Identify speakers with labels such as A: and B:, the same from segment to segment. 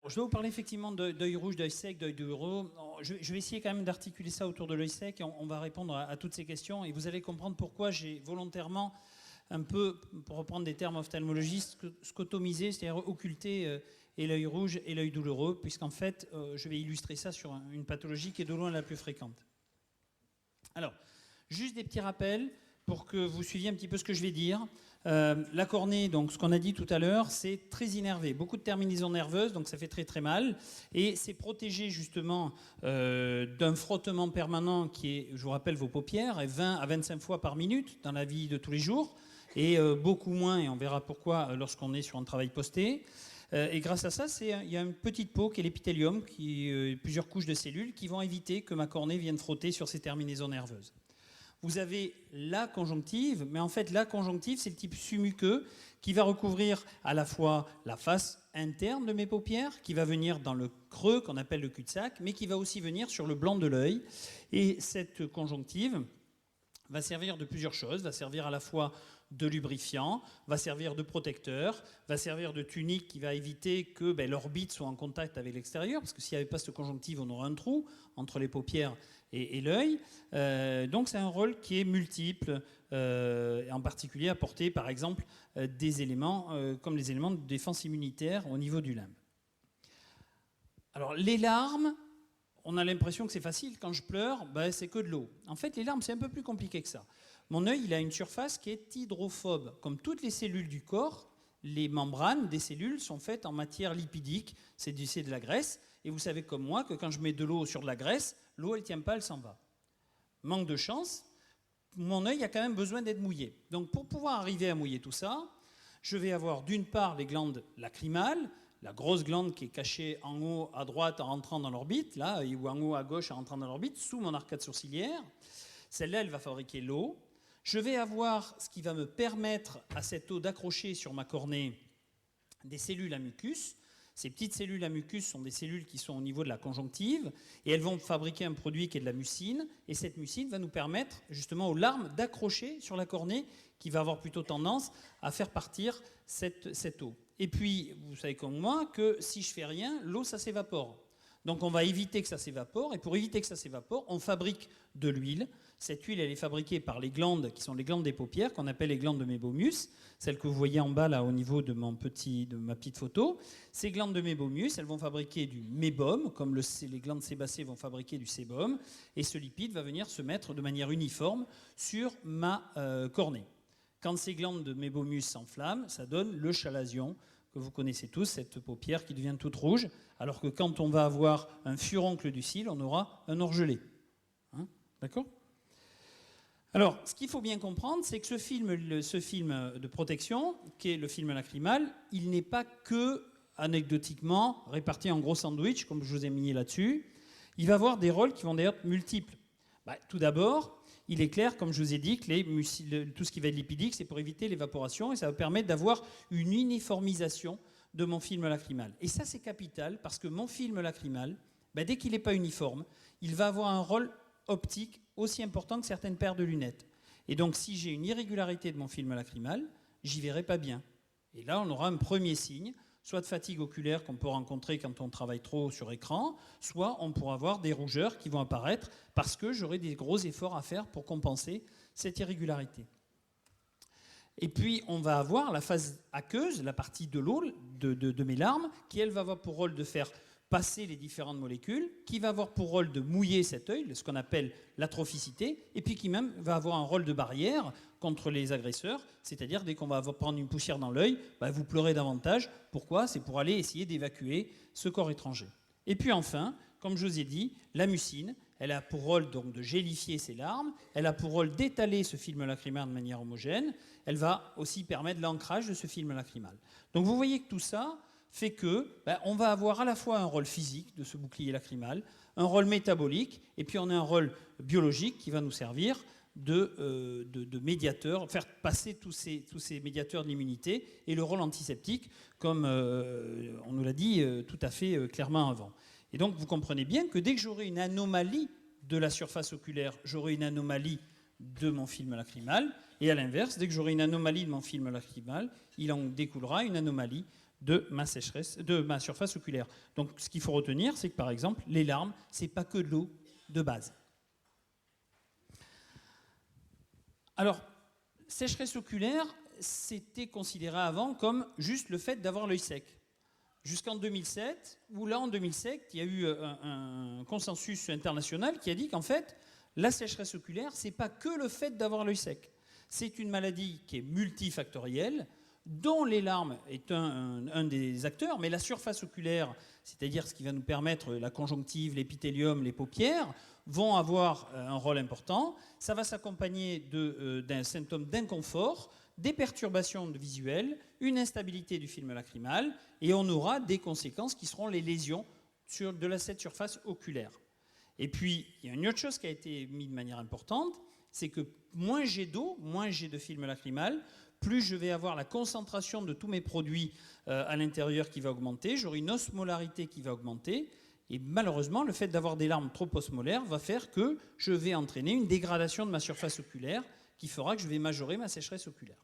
A: je vais vous parler effectivement d'œil rouge, d'œil sec, d'œil de gros. Je vais essayer quand même d'articuler ça autour de l'œil sec et on va répondre à toutes ces questions et vous allez comprendre pourquoi j'ai volontairement un peu, pour reprendre des termes ophtalmologistes, scotomisé, c'est-à-dire occulté et l'œil rouge et l'œil douloureux, puisqu'en fait, je vais illustrer ça sur une pathologie qui est de loin la plus fréquente. Alors, juste des petits rappels pour que vous suiviez un petit peu ce que je vais dire. La cornée, donc ce qu'on a dit tout à l'heure, c'est très innervé. Beaucoup de terminaisons nerveuses, donc ça fait très très mal. Et c'est protégé justement d'un frottement permanent qui est, je vous rappelle, vos paupières, 20 à 25 fois par minute dans la vie de tous les jours. Et beaucoup moins, et on verra pourquoi lorsqu'on est sur un travail posté. Et grâce à ça, il y a une petite peau qui est l'épithélium, plusieurs couches de cellules qui vont éviter que ma cornée vienne frotter sur ces terminaisons nerveuses. Vous avez la conjonctive, mais en fait la conjonctive c'est le tissu muqueux qui va recouvrir à la fois la face interne de mes paupières, qui va venir dans le creux qu'on appelle le cul-de-sac, mais qui va aussi venir sur le blanc de l'œil. Et cette conjonctive va servir de plusieurs choses, va servir à la fois de lubrifiant, va servir de protecteur, va servir de tunique qui va éviter que l'orbite soit en contact avec l'extérieur, parce que s'il n'y avait pas cette conjonctive, on aurait un trou entre les paupières et l'œil. Donc c'est un rôle qui est multiple, en particulier apporter par exemple des éléments comme les éléments de défense immunitaire au niveau du limbe. Alors les larmes, on a l'impression que c'est facile. Quand je pleure, c'est que de l'eau. En fait, les larmes, c'est un peu plus compliqué que ça. Mon œil, il a une surface qui est hydrophobe. Comme toutes les cellules du corps, les membranes des cellules sont faites en matière lipidique. C'est de la graisse. Et vous savez comme moi que quand je mets de l'eau sur de la graisse, l'eau, elle ne tient pas, elle s'en va. Manque de chance, mon œil a quand même besoin d'être mouillé. Donc pour pouvoir arriver à mouiller tout ça, je vais avoir d'une part les glandes lacrymales, la grosse glande qui est cachée en haut à droite en rentrant dans l'orbite, là, ou en haut à gauche en rentrant dans l'orbite, sous mon arcade sourcilière. Celle-là, elle va fabriquer l'eau. Je vais avoir ce qui va me permettre à cette eau d'accrocher sur ma cornée des cellules à mucus. Ces petites cellules à mucus sont des cellules qui sont au niveau de la conjonctive et elles vont fabriquer un produit qui est de la mucine. Et cette mucine va nous permettre justement aux larmes d'accrocher sur la cornée qui va avoir plutôt tendance à faire partir cette eau. Et puis, vous savez comme moi que si je fais rien, l'eau, ça s'évapore. Donc on va éviter que ça s'évapore, et pour éviter que ça s'évapore, on fabrique de l'huile. Cette huile, elle est fabriquée par les glandes, qui sont les glandes des paupières, qu'on appelle les glandes de Mébomus, celles que vous voyez en bas, là, au niveau de ma petite photo. Ces glandes de Mébomus, elles vont fabriquer du mébum, comme les glandes sébacées vont fabriquer du sébum, et ce lipide va venir se mettre de manière uniforme sur ma cornée. Quand ces glandes de Mébomus s'enflamment, ça donne le chalazion, que vous connaissez tous, cette paupière qui devient toute rouge, alors que quand on va avoir un furoncle du cil, on aura un orgelet. Hein, d'accord ? Alors, ce qu'il faut bien comprendre, c'est que ce film de protection, qui est le film lacrymal, il n'est pas que, anecdotiquement, réparti en gros sandwich, comme je vous ai mis là-dessus. Il va avoir des rôles qui vont d'ailleurs être multiples. Tout d'abord, il est clair, comme je vous ai dit, que tout ce qui va être lipidique, c'est pour éviter l'évaporation et ça va permettre d'avoir une uniformisation de mon film lacrymal. Et ça, c'est capital parce que mon film lacrymal, dès qu'il n'est pas uniforme, il va avoir un rôle optique aussi important que certaines paires de lunettes. Et donc, si j'ai une irrégularité de mon film lacrymal, j'y verrai pas bien. Et là, on aura un premier signe, soit de fatigue oculaire qu'on peut rencontrer quand on travaille trop sur écran, soit on pourra avoir des rougeurs qui vont apparaître parce que j'aurai des gros efforts à faire pour compenser cette irrégularité. Et puis, on va avoir la phase aqueuse, la partie de l'eau de mes larmes, qui, elle, va avoir pour rôle de faire passer les différentes molécules, qui va avoir pour rôle de mouiller cet œil, ce qu'on appelle l'atrophicité, et puis qui même va avoir un rôle de barrière contre les agresseurs, c'est-à-dire dès qu'on va prendre une poussière dans l'œil, vous pleurez davantage. Pourquoi ? C'est pour aller essayer d'évacuer ce corps étranger. Et puis enfin, comme je vous ai dit, la mucine, elle a pour rôle donc de gélifier ces larmes, elle a pour rôle d'étaler ce film lacrymal de manière homogène, elle va aussi permettre l'ancrage de ce film lacrymal. Donc vous voyez que tout ça fait que on va avoir à la fois un rôle physique de ce bouclier lacrymal, un rôle métabolique, et puis on a un rôle biologique qui va nous servir de médiateur, faire passer tous ces médiateurs de l'immunité, et le rôle antiseptique, comme on nous l'a dit tout à fait clairement avant. Et donc vous comprenez bien que dès que j'aurai une anomalie de la surface oculaire, j'aurai une anomalie de mon film lacrymal, et à l'inverse, dès que j'aurai une anomalie de mon film lacrymal, il en découlera une anomalie de ma sécheresse, de ma surface oculaire. Donc ce qu'il faut retenir, c'est que par exemple, les larmes, ce n'est pas que de l'eau de base. Alors, sécheresse oculaire, c'était considéré avant comme juste le fait d'avoir l'œil sec. Jusqu'en 2007, où là en 2007, il y a eu un consensus international qui a dit qu'en fait, la sécheresse oculaire, ce n'est pas que le fait d'avoir l'œil sec. C'est une maladie qui est multifactorielle, dont les larmes est un des acteurs, mais la surface oculaire, c'est-à-dire ce qui va nous permettre la conjonctive, l'épithélium, les paupières, vont avoir un rôle important. Ça va s'accompagner d'un symptôme d'inconfort, des perturbations visuelles, une instabilité du film lacrymal, et on aura des conséquences qui seront les lésions de cette surface oculaire. Et puis, il y a une autre chose qui a été mise de manière importante, c'est que moins j'ai d'eau, moins j'ai de film lacrymal, plus je vais avoir la concentration de tous mes produits à l'intérieur qui va augmenter, j'aurai une osmolarité qui va augmenter, et malheureusement, le fait d'avoir des larmes trop osmolaires va faire que je vais entraîner une dégradation de ma surface oculaire qui fera que je vais majorer ma sécheresse oculaire.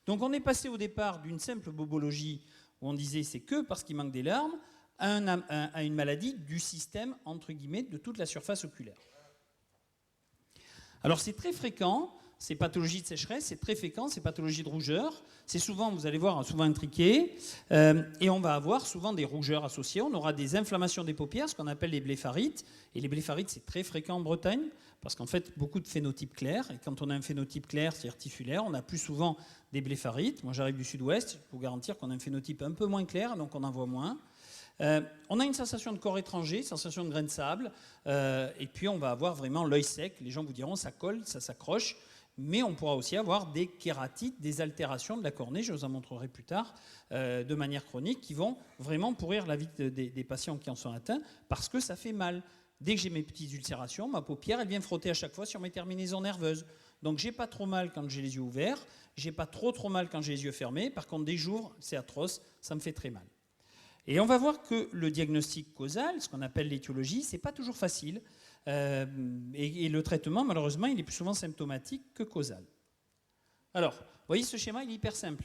A: Donc on est passé au départ d'une simple bobologie où on disait c'est que parce qu'il manque des larmes à une maladie du système, entre guillemets, de toute la surface oculaire. Alors c'est très fréquent, ces pathologies de sécheresse, c'est très fréquent, ces pathologies de rougeur. C'est souvent, vous allez voir, souvent intriqué. Et on va avoir souvent des rougeurs associées. On aura des inflammations des paupières, ce qu'on appelle les blépharites. Et les blépharites, c'est très fréquent en Bretagne, parce qu'en fait, beaucoup de phénotypes clairs. Et quand on a un phénotype clair, c'est-à-dire tissulaire, on a plus souvent des blépharites. Moi, j'arrive du sud-ouest, je peux vous garantir qu'on a un phénotype un peu moins clair, donc on en voit moins. On a une sensation de corps étranger, sensation de grain de sable, et puis on va avoir vraiment l'œil sec. Les gens vous diront ça colle, ça s'accroche, mais on pourra aussi avoir des kératites, des altérations de la cornée, je vous en montrerai plus tard, de manière chronique, qui vont vraiment pourrir la vie des patients qui en sont atteints, parce que ça fait mal. Dès que j'ai mes petites ulcérations, ma paupière, elle vient frotter à chaque fois sur mes terminaisons nerveuses. Donc j'ai pas trop mal quand j'ai les yeux ouverts, j'ai pas trop mal quand j'ai les yeux fermés, par contre des jours, c'est atroce, ça me fait très mal. Et on va voir que le diagnostic causal, ce qu'on appelle l'étiologie, c'est pas toujours facile. Et le traitement, malheureusement, il est plus souvent symptomatique que causal. Alors, vous voyez ce schéma, il est hyper simple.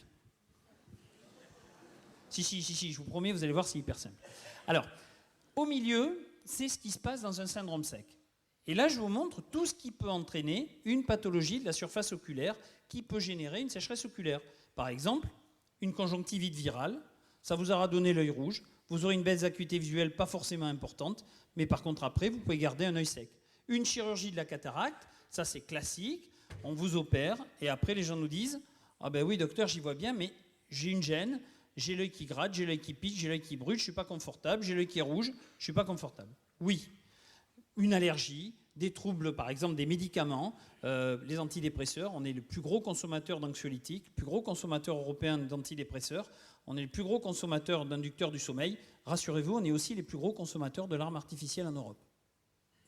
A: Si, je vous promets, vous allez voir, c'est hyper simple. Alors, au milieu, c'est ce qui se passe dans un syndrome sec. Et là, je vous montre tout ce qui peut entraîner une pathologie de la surface oculaire qui peut générer une sécheresse oculaire. Par exemple, une conjonctivite virale, ça vous aura donné l'œil rouge, vous aurez une baisse d'acuité visuelle pas forcément importante, mais par contre après, vous pouvez garder un œil sec. Une chirurgie de la cataracte, ça c'est classique, on vous opère, et après les gens nous disent « Ah ben oui docteur, j'y vois bien, mais j'ai une gêne, j'ai l'œil qui gratte, j'ai l'œil qui pique, j'ai l'œil qui brûle, je ne suis pas confortable, j'ai l'œil qui est rouge, je ne suis pas confortable. » Oui, une allergie, des troubles, par exemple des médicaments, les antidépresseurs, on est le plus gros consommateur d'anxiolytiques, le plus gros consommateur européen d'antidépresseurs, on est le plus gros consommateur d'inducteurs du sommeil. Rassurez-vous, on est aussi les plus gros consommateurs de larmes artificielles en Europe.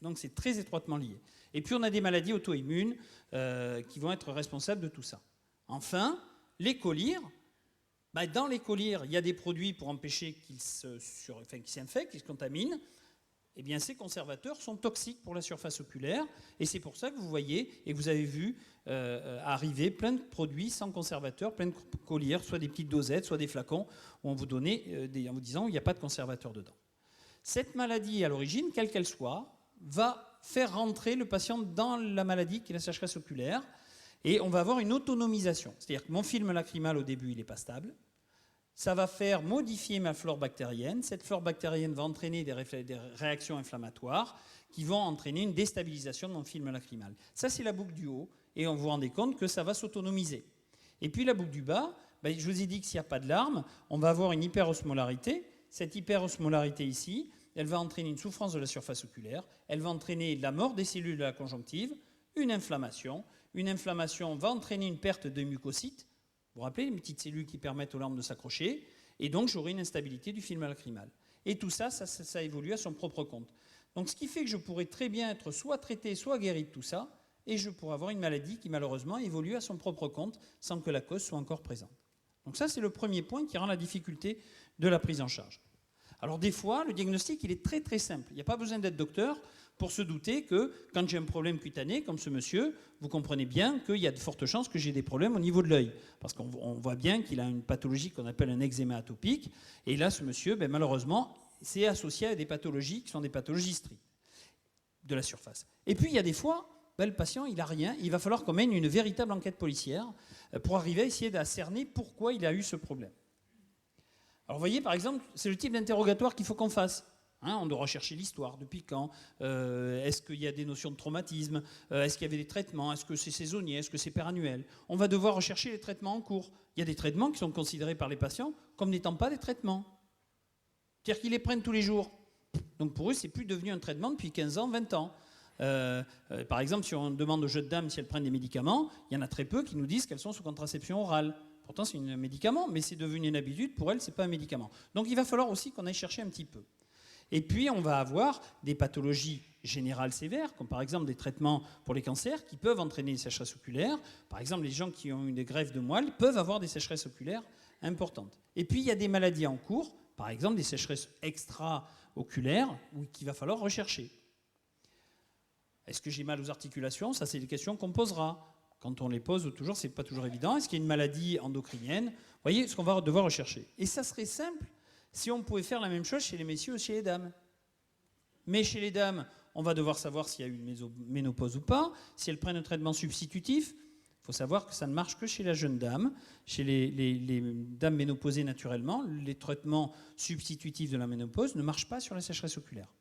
A: Donc c'est très étroitement lié. Et puis on a des maladies auto-immunes qui vont être responsables de tout ça. Enfin, les collyres. Dans les collyres, il y a des produits pour empêcher qu'ils s'infectent, qu'ils se contaminent. Eh bien, ces conservateurs sont toxiques pour la surface oculaire. Et c'est pour ça que vous voyez, et que vous avez vu arriver plein de produits sans conservateur, plein de collyres, soit des petites dosettes, soit des flacons, où on vous donnait, en vous disant qu'il n'y a pas de conservateur dedans. Cette maladie, à l'origine, quelle qu'elle soit, va faire rentrer le patient dans la maladie qui est la sécheresse oculaire. Et on va avoir une autonomisation. C'est-à-dire que mon film lacrymal, au début, il n'est pas stable. Ça va faire modifier ma flore bactérienne. Cette flore bactérienne va entraîner des réactions inflammatoires qui vont entraîner une déstabilisation de mon film lacrymal. Ça, c'est la boucle du haut. Et on vous rendez compte que ça va s'autonomiser. Et puis la boucle du bas, je vous ai dit que s'il n'y a pas de larmes, on va avoir une hyperosmolarité. Cette hyperosmolarité ici, elle va entraîner une souffrance de la surface oculaire. Elle va entraîner la mort des cellules de la conjonctive, une inflammation. Une inflammation va entraîner une perte de mucocytes. Vous vous rappelez, les petites cellules qui permettent aux larmes de s'accrocher, et donc j'aurai une instabilité du film lacrymal. Et tout ça, ça évolue à son propre compte. Donc ce qui fait que je pourrais très bien être soit traité, soit guéri de tout ça, et je pourrais avoir une maladie qui malheureusement évolue à son propre compte sans que la cause soit encore présente. Donc ça, c'est le premier point qui rend la difficulté de la prise en charge. Alors des fois, le diagnostic, il est très très simple. Il n'y a pas besoin d'être docteur pour se douter que quand j'ai un problème cutané, comme ce monsieur, vous comprenez bien qu'il y a de fortes chances que j'ai des problèmes au niveau de l'œil. Parce qu'on voit bien qu'il a une pathologie qu'on appelle un eczéma atopique. Et là, ce monsieur, malheureusement, c'est associé à des pathologies qui sont des pathologies strictes de la surface. Et puis, il y a des fois, le patient, il n'a rien. Il va falloir qu'on mène une véritable enquête policière pour arriver à essayer de cerner pourquoi il a eu ce problème. Alors, vous voyez, par exemple, c'est le type d'interrogatoire qu'il faut qu'on fasse. On doit rechercher l'histoire, depuis quand, est-ce qu'il y a des notions de traumatisme, est-ce qu'il y avait des traitements, est-ce que c'est saisonnier, est-ce que c'est perannuel. On va devoir rechercher les traitements en cours. Il y a des traitements qui sont considérés par les patients comme n'étant pas des traitements. C'est-à-dire qu'ils les prennent tous les jours. Donc pour eux, c'est plus devenu un traitement depuis 15 ans, 20 ans. Par exemple, si on demande aux jeunes dames si elles prennent des médicaments, il y en a très peu qui nous disent qu'elles sont sous contraception orale. Pourtant, c'est un médicament, mais c'est devenu une habitude. Pour elles, ce n'est pas un médicament. Donc il va falloir aussi qu'on aille chercher un petit peu. Et puis, on va avoir des pathologies générales sévères, comme par exemple des traitements pour les cancers qui peuvent entraîner des sécheresses oculaires. Par exemple, les gens qui ont eu des greffes de moelle peuvent avoir des sécheresses oculaires importantes. Et puis, il y a des maladies en cours, par exemple des sécheresses extra-oculaires, qu'il va falloir rechercher. Est-ce que j'ai mal aux articulations? Ça, c'est des questions qu'on posera. Quand on les pose, toujours, c'est pas toujours évident. Est-ce qu'il y a une maladie endocrinienne? Vous voyez ce qu'on va devoir rechercher. Et ça serait simple si on pouvait faire la même chose chez les messieurs ou chez les dames. Mais chez les dames, on va devoir savoir s'il y a eu une ménopause ou pas, si elles prennent un traitement substitutif. Il faut savoir que ça ne marche que chez la jeune dame. Chez les dames ménopausées naturellement, les traitements substitutifs de la ménopause ne marchent pas sur la sécheresse oculaire.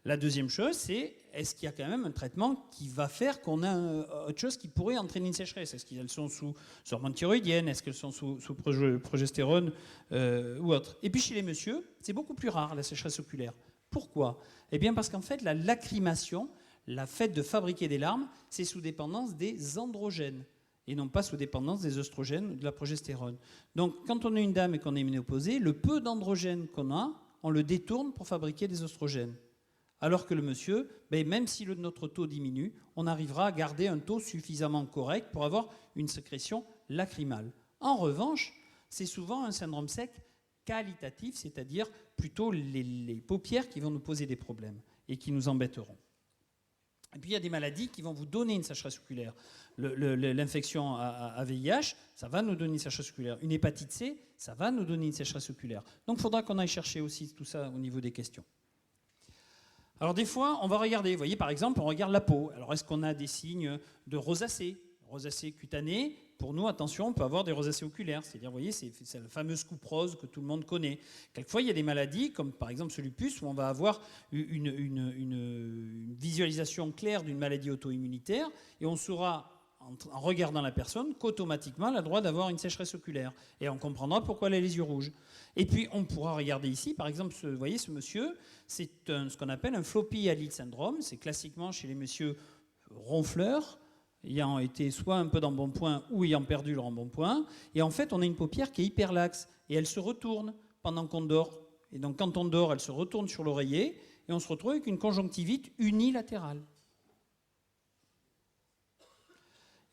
A: La deuxième chose, c'est est-ce qu'il y a quand même un traitement qui va faire qu'on a autre chose qui pourrait entraîner une sécheresse? Est-ce qu'elles sont sous hormones thyroïdiennes? Est-ce qu'elles sont sous progestérone ou autre? Et puis chez les messieurs, c'est beaucoup plus rare la sécheresse oculaire. Pourquoi? Eh bien parce qu'en fait, la lacrymation, la fait de fabriquer des larmes, c'est sous dépendance des androgènes et non pas sous dépendance des oestrogènes ou de la progestérone. Donc quand on est une dame et qu'on est ménopausée, le peu d'androgènes qu'on a, on le détourne pour fabriquer des oestrogènes. Alors que le monsieur, même si notre taux diminue, on arrivera à garder un taux suffisamment correct pour avoir une sécrétion lacrymale. En revanche, c'est souvent un syndrome sec qualitatif, c'est-à-dire plutôt les paupières qui vont nous poser des problèmes et qui nous embêteront. Et puis il y a des maladies qui vont vous donner une sécheresse oculaire. L'infection à VIH, ça va nous donner une sécheresse oculaire. Une hépatite C, ça va nous donner une sécheresse oculaire. Donc il faudra qu'on aille chercher aussi tout ça au niveau des questions. Alors des fois, on va regarder, vous voyez par exemple, on regarde la peau. Alors est-ce qu'on a des signes de rosacée? Rosacée cutanée, pour nous, attention, on peut avoir des rosacées oculaires. C'est-à-dire, vous voyez, c'est la fameuse coupe rose que tout le monde connaît. Quelquefois, il y a des maladies, comme par exemple ce lupus, où on va avoir une visualisation claire d'une maladie auto-immunitaire, et on saura, en regardant la personne, qu'automatiquement, elle a le droit d'avoir une sécheresse oculaire. Et on comprendra pourquoi elle a les yeux rouges. Et puis, on pourra regarder ici, par exemple, vous voyez, ce monsieur, c'est ce qu'on appelle un floppy eyelid syndrome. C'est classiquement chez les messieurs ronfleurs, ayant été soit un peu d'embonpoint ou ayant perdu leur embonpoint. Et en fait, on a une paupière qui est hyperlaxe et elle se retourne pendant qu'on dort. Et donc, quand on dort, elle se retourne sur l'oreiller et on se retrouve avec une conjonctivite unilatérale.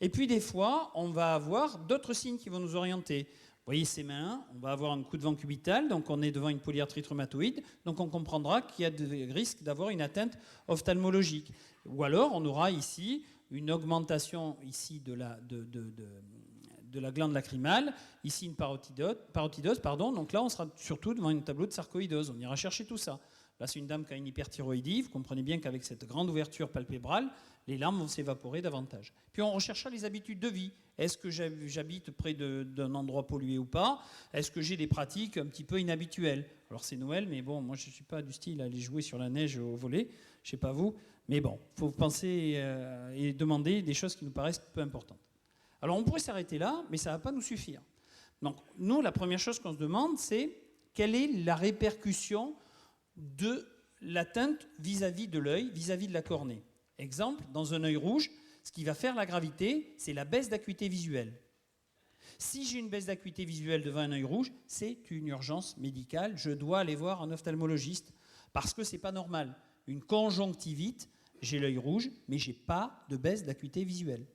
A: Et puis, des fois, on va avoir d'autres signes qui vont nous orienter. Vous voyez ces mains, on va avoir un coup de vent cubital, donc on est devant une polyarthrite rhumatoïde, donc on comprendra qu'il y a des risques d'avoir une atteinte ophtalmologique. Ou alors, on aura ici une augmentation ici de la glande lacrymale, ici une parotidose, donc là on sera surtout devant un tableau de sarcoïdose, on ira chercher tout ça. Là c'est une dame qui a une hyperthyroïdie, vous comprenez bien qu'avec cette grande ouverture palpébrale, les larmes vont s'évaporer davantage. Puis on recherchera les habitudes de vie. Est-ce que j'habite près d'un endroit pollué ou pas? Est-ce que j'ai des pratiques un petit peu inhabituelles? Alors c'est Noël, mais bon, moi je ne suis pas du style à aller jouer sur la neige au volley, je ne sais pas vous. Mais bon, il faut penser et demander des choses qui nous paraissent peu importantes. Alors on pourrait s'arrêter là, mais ça ne va pas nous suffire. Donc nous, la première chose qu'on se demande, c'est quelle est la répercussion de l'atteinte vis-à-vis de l'œil, vis-à-vis de la cornée. Exemple, dans un œil rouge, ce qui va faire la gravité, c'est la baisse d'acuité visuelle. Si j'ai une baisse d'acuité visuelle devant un œil rouge, c'est une urgence médicale. Je dois aller voir un ophtalmologiste parce que ce n'est pas normal. Une conjonctivite, j'ai l'œil rouge, mais je n'ai pas de baisse d'acuité visuelle.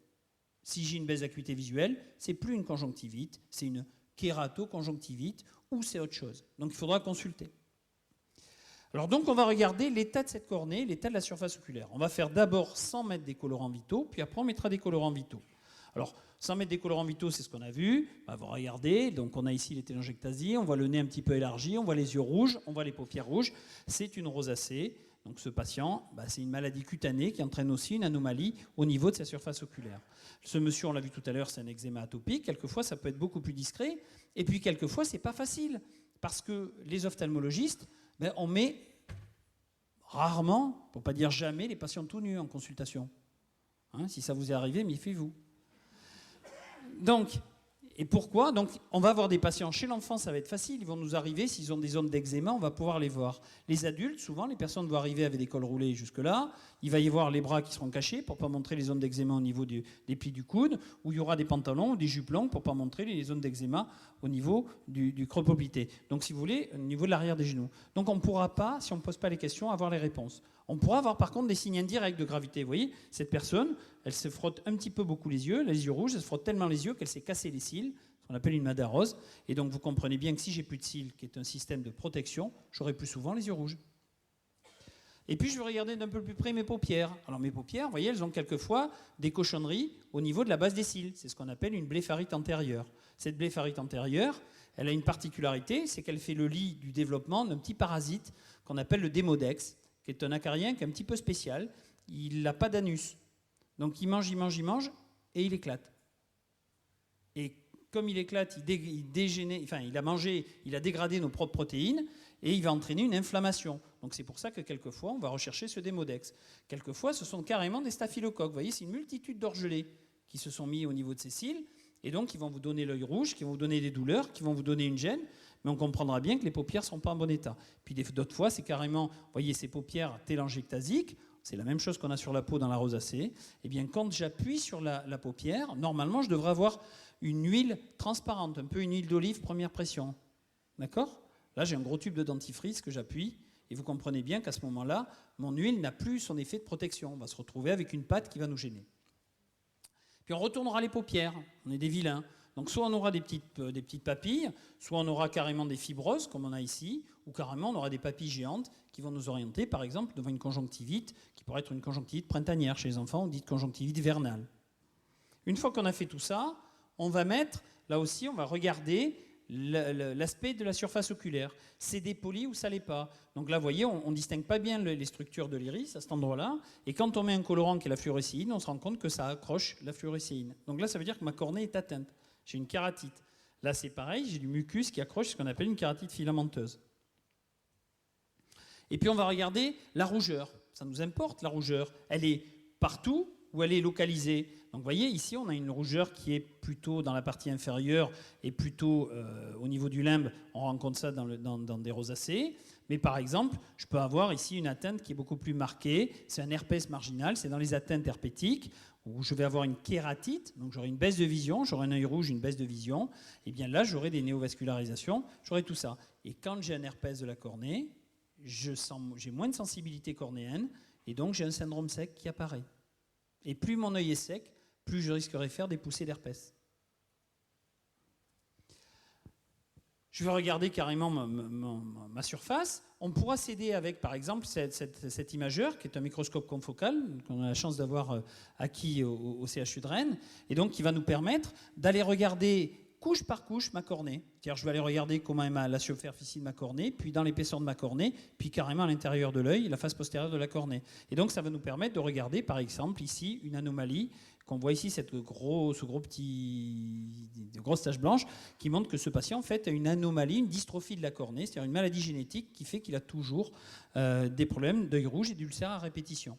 A: Si j'ai une baisse d'acuité visuelle, ce n'est plus une conjonctivite, c'est une kératoconjonctivite ou c'est autre chose. Donc il faudra consulter. Alors donc on va regarder l'état de cette cornée, l'état de la surface oculaire. On va faire d'abord 100 mètres des colorants vitaux, puis après on mettra des colorants vitaux. Alors 100 mètres des colorants vitaux, c'est ce qu'on a vu. On va regarder, donc on a ici les télangiectasies, on voit le nez un petit peu élargi, on voit les yeux rouges, on voit les paupières rouges. C'est une rosacée. Donc ce patient, c'est une maladie cutanée qui entraîne aussi une anomalie au niveau de sa surface oculaire. Ce monsieur, on l'a vu tout à l'heure, c'est un eczéma atopique. Quelquefois, ça peut être beaucoup plus discret. Et puis quelquefois, c'est pas facile. Parce que les ophtalmologistes, on met rarement, pour ne pas dire jamais, les patients tout nus en consultation. Hein, si ça vous est arrivé, méfiez-vous. Donc, et pourquoi? Donc, on va avoir des patients chez l'enfant, ça va être facile. Ils vont nous arriver, s'ils ont des zones d'eczéma, on va pouvoir les voir. Les adultes, souvent, les personnes vont arriver avec des cols roulés jusque-là. Il va y avoir les bras qui seront cachés pour ne pas montrer les zones d'eczéma au niveau des plis du coude, ou il y aura des pantalons ou des jupes longues pour ne pas montrer les zones d'eczéma au niveau du creux poplité. Donc, si vous voulez, au niveau de l'arrière des genoux. Donc, on ne pourra pas, si on ne pose pas les questions, avoir les réponses. On pourra avoir par contre des signes indirects de gravité. Vous voyez, cette personne, elle se frotte un petit peu beaucoup les yeux rouges, elle se frotte tellement les yeux qu'elle s'est cassé les cils, ce qu'on appelle une madarose. Et donc vous comprenez bien que si j'ai plus de cils, qui est un système de protection, j'aurai plus souvent les yeux rouges. Et puis je vais regarder d'un peu plus près mes paupières. Alors mes paupières, vous voyez, elles ont quelquefois des cochonneries au niveau de la base des cils. C'est ce qu'on appelle une blépharite antérieure. Cette blépharite antérieure, elle a une particularité, c'est qu'elle fait le lit du développement d'un petit parasite qu'on appelle le démodex, qui est un acarien qui est un petit peu spécial. Il n'a pas d'anus. Donc il mange, et il éclate. Et comme il éclate, il a mangé, il a dégradé nos propres protéines, et il va entraîner une inflammation. Donc c'est pour ça que quelquefois, on va rechercher ce démodex. Quelquefois, ce sont carrément des staphylocoques. Vous voyez, c'est une multitude d'orgelets qui se sont mis au niveau de ces cils, et donc ils vont vous donner l'œil rouge, qui vont vous donner des douleurs, qui vont vous donner une gêne, mais on comprendra bien que les paupières ne sont pas en bon état. Puis d'autres fois, c'est carrément, vous voyez, ces paupières télangiectasiques, c'est la même chose qu'on a sur la peau dans la rosacée. Eh bien, quand j'appuie sur la paupière, normalement, je devrais avoir une huile transparente, un peu une huile d'olive première pression. D'accord? Là, j'ai un gros tube de dentifrice que j'appuie, et vous comprenez bien qu'à ce moment-là, mon huile n'a plus son effet de protection. On va se retrouver avec une pâte qui va nous gêner. Puis on retournera les paupières. On est des vilains. Donc soit on aura des petites papilles, soit on aura carrément des fibroses, comme on a ici, ou carrément on aura des papilles géantes qui vont nous orienter, par exemple, devant une conjonctivite, qui pourrait être une conjonctivite printanière chez les enfants, ou dite conjonctivite vernale. Une fois qu'on a fait tout ça, on va mettre, là aussi, on va regarder l'aspect de la surface oculaire. C'est dépoli ou ça l'est pas. Donc là, vous voyez, on ne distingue pas bien les structures de l'iris à cet endroit-là. Et quand on met un colorant qui est la fluorescéine, on se rend compte que ça accroche la fluorescéine. Donc là, ça veut dire que ma cornée est atteinte. J'ai une kératite. Là, c'est pareil, j'ai du mucus qui accroche ce qu'on appelle une kératite filamenteuse. Et puis, on va regarder la rougeur. Ça nous importe, la rougeur. Elle est partout ou elle est localisée. Donc, vous voyez, ici, on a une rougeur qui est plutôt dans la partie inférieure et plutôt au niveau du limbe. On rencontre ça dans des rosacées. Mais par exemple, je peux avoir ici une atteinte qui est beaucoup plus marquée. C'est un herpès marginal, c'est dans les atteintes herpétiques, où je vais avoir une kératite, donc j'aurai une baisse de vision, j'aurai un œil rouge, une baisse de vision, et bien là j'aurai des néovascularisations, j'aurai tout ça. Et quand j'ai un herpès de la cornée, j'ai moins de sensibilité cornéenne, et donc j'ai un syndrome sec qui apparaît. Et plus mon œil est sec, plus je risquerai de faire des poussées d'herpès. Je vais regarder carrément ma surface. On pourra s'aider avec, par exemple, cet imageur, qui est un microscope confocal, qu'on a la chance d'avoir acquis au CHU de Rennes, et donc qui va nous permettre d'aller regarder couche par couche ma cornée. C'est-à-dire, je vais aller regarder comment est la superficie de ma cornée, puis dans l'épaisseur de ma cornée, puis carrément à l'intérieur de l'œil, la face postérieure de la cornée. Et donc, ça va nous permettre de regarder, par exemple, ici, une anomalie qu'on voit ici, cette grosse tache blanche, qui montre que ce patient, en fait, a une anomalie, une dystrophie de la cornée, c'est-à-dire une maladie génétique qui fait qu'il a toujours des problèmes d'œil rouge et d'ulcère à répétition.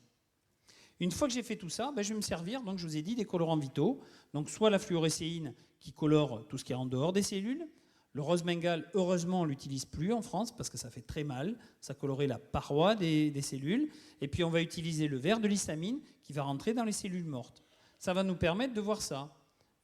A: Une fois que j'ai fait tout ça, je vais me servir, donc je vous ai dit, des colorants vitaux. Donc soit la fluorescéine qui colore tout ce qui est en dehors des cellules. Le rose bengale, heureusement, on ne l'utilise plus en France parce que ça fait très mal. Ça colorait la paroi des cellules. Et puis on va utiliser le vert de l'histamine qui va rentrer dans les cellules mortes. Ça va nous permettre de voir ça.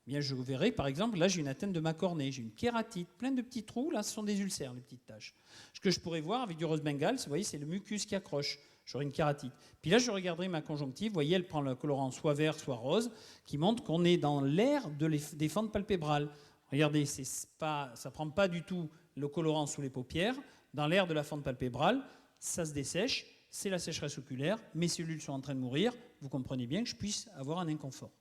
A: Bien, je verrai, par exemple, là j'ai une atteinte de ma cornée, j'ai une kératite, plein de petits trous, là ce sont des ulcères, les petites taches. Ce que je pourrais voir avec du rose bengale, vous voyez, c'est le mucus qui accroche. J'aurai une kératite. Puis là, je regarderai ma conjonctive. Vous voyez, elle prend le colorant soit vert, soit rose, qui montre qu'on est dans l'aire des fentes palpébrales. Regardez, ça ne prend pas du tout le colorant sous les paupières. Dans l'aire de la fente palpébrale, ça se dessèche, c'est la sécheresse oculaire, mes cellules sont en train de mourir, vous comprenez bien que je puisse avoir un inconfort.